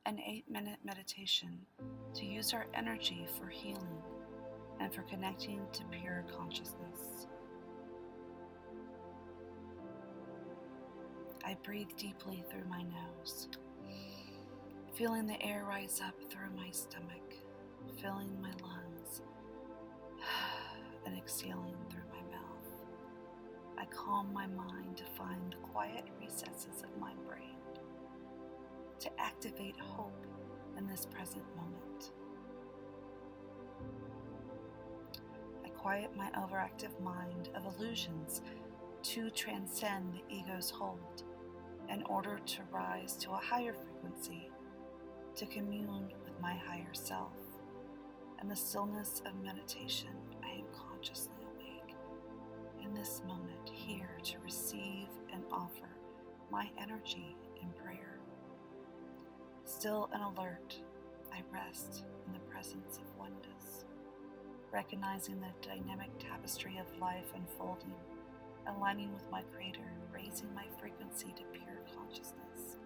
an 8-minute meditation to use our energy for healing and for connecting to pure consciousness. I breathe deeply through my nose, feeling the air rise up through my stomach, filling my lungs, and exhaling through my mouth. I calm my mind to find the quiet recesses of my brain, to activate hope in this present moment. I quiet my overactive mind of illusions to transcend the ego's hold in order to rise to a higher frequency, to commune with my higher self. In the stillness of meditation, I am consciously awake, in this moment here to receive and offer my energy in prayer. Still and alert, I rest in the presence of oneness, recognizing the dynamic tapestry of life unfolding, aligning with my Creator, raising my frequency to pure consciousness.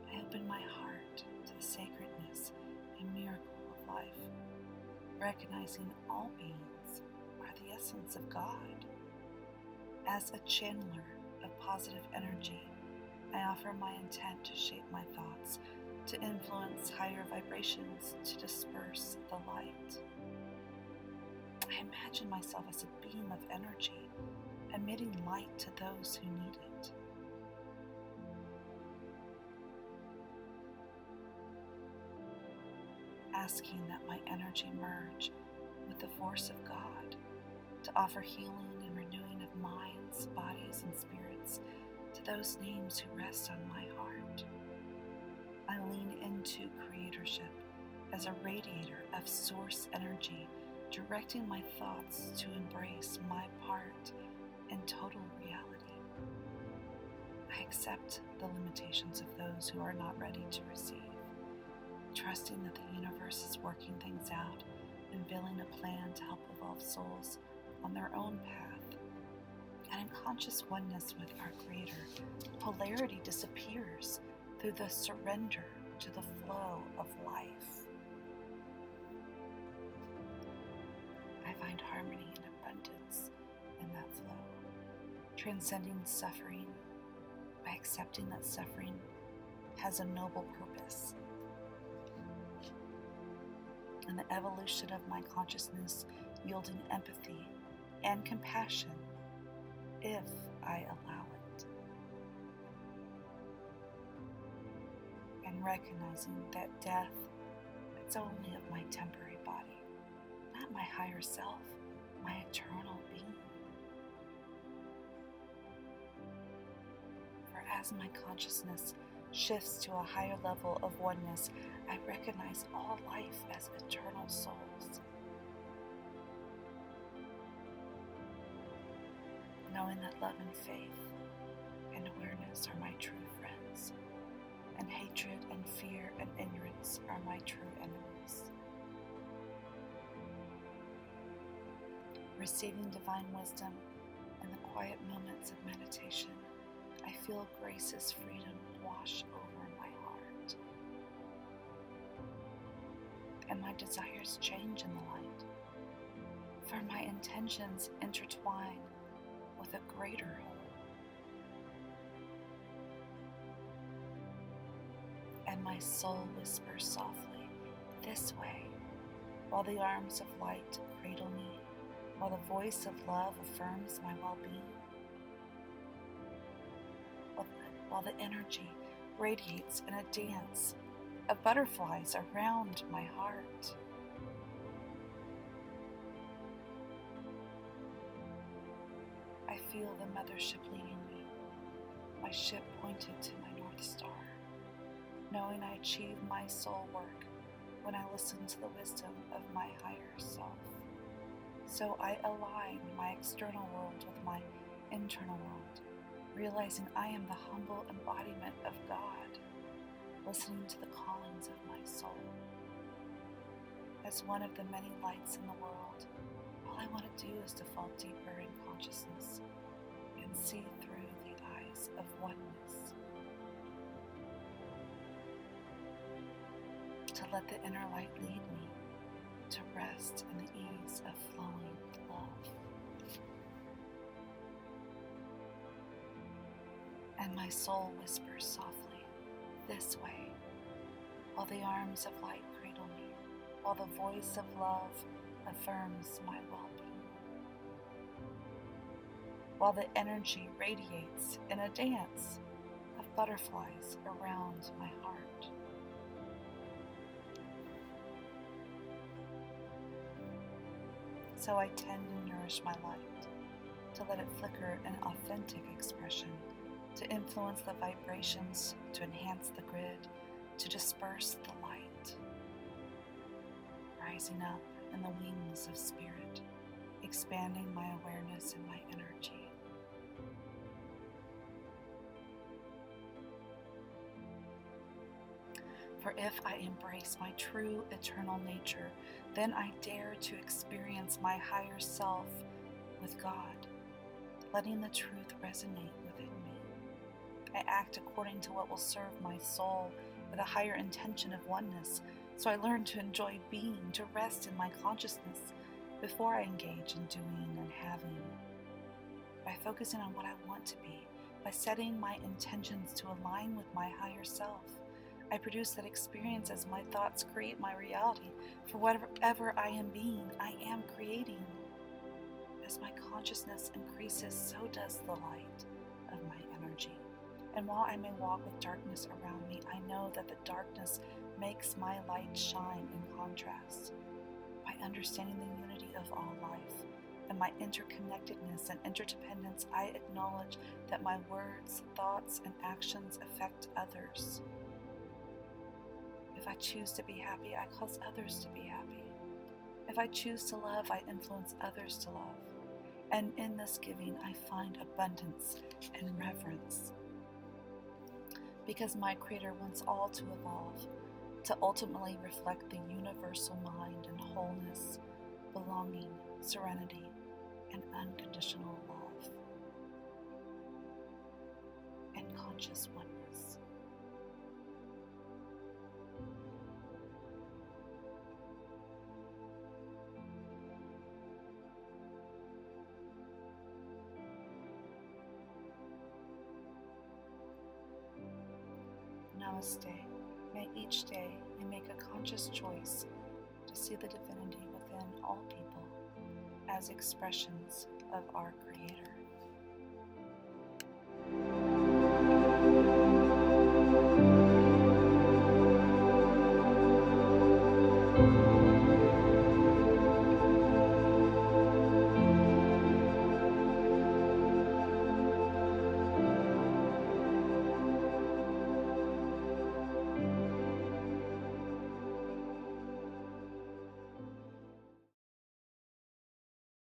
I open my heart to the sacredness and miracle of life, recognizing all beings are the essence of God. As a channeler of positive energy, I offer my intent to shape my thoughts, to influence higher vibrations, to disperse the light. I imagine myself as a beam of energy, emitting light to those who need it. Asking that my energy merge with the force of God to offer healing and renewing of minds, bodies, and spirits to those names who rest on my heart. I lean into creatorship as a radiator of source energy, directing my thoughts to embrace my part in total reality. I accept the limitations of those who are not ready to receive, trusting that the universe is working things out, unveiling a plan to help evolve souls on their own path. And in conscious oneness with our Creator, polarity disappears through the surrender to the flow of life. I find harmony and abundance in that flow, transcending suffering by accepting that suffering has a noble purpose. And the evolution of my consciousness yielding empathy and compassion if I allow it. And recognizing that death, it's only of my temporary body, not my higher self, my eternal being. For as my consciousness shifts to a higher level of oneness, I recognize all life as eternal souls. Knowing that love and faith and awareness are my true friends, and hatred and fear and ignorance are my true enemies. Receiving divine wisdom in the quiet moments of meditation, I feel grace's freedom wash over my heart. And my desires change in the light, for my intentions intertwine with a greater whole. And my soul whispers softly, "This way," while the arms of light cradle me, while the voice of love affirms my well-being, while the energy radiates in a dance of butterflies around my heart. I feel the mothership leading me, my ship pointed to my North Star, knowing I achieve my soul work when I listen to the wisdom of my higher self. So I align my external world with my internal world, realizing I am the humble embodiment of God, listening to the callings of my soul. As one of the many lights in the world, all I want to do is to fall deeper in consciousness and see through the eyes of oneness. let the inner light lead me to rest in the ease of flowing love. And my soul whispers softly, this way, while the arms of light cradle me, while the voice of love affirms my well-being, while the energy radiates in a dance of butterflies around my heart. So I tend and nourish my light, to let it flicker in authentic expression, to influence the vibrations, to enhance the grid, to disperse the light, rising up in the wings of spirit, expanding my awareness and my energy. For if I embrace my true eternal nature, then I dare to experience my higher self with God, letting the truth resonate within me. I act according to what will serve my soul with a higher intention of oneness, so I learn to enjoy being, to rest in my consciousness before I engage in doing and having. By focusing on what I want to be, by setting my intentions to align with my higher self, I produce that experience as my thoughts create my reality. For whatever I am being, I am creating. As my consciousness increases, so does the light of my energy. And while I may walk with darkness around me, I know that the darkness makes my light shine in contrast. By understanding the unity of all life and my interconnectedness and interdependence, I acknowledge that my words, thoughts, and actions affect others. If I choose to be happy, I cause others to be happy. If I choose to love, I influence others to love. And in this giving, I find abundance and reverence. Because my Creator wants all to evolve, to ultimately reflect the universal mind and wholeness, belonging, serenity, and unconditional love, and conscious oneness. Namaste. May each day you make a conscious choice to see the divinity within all people as expressions of our Creator.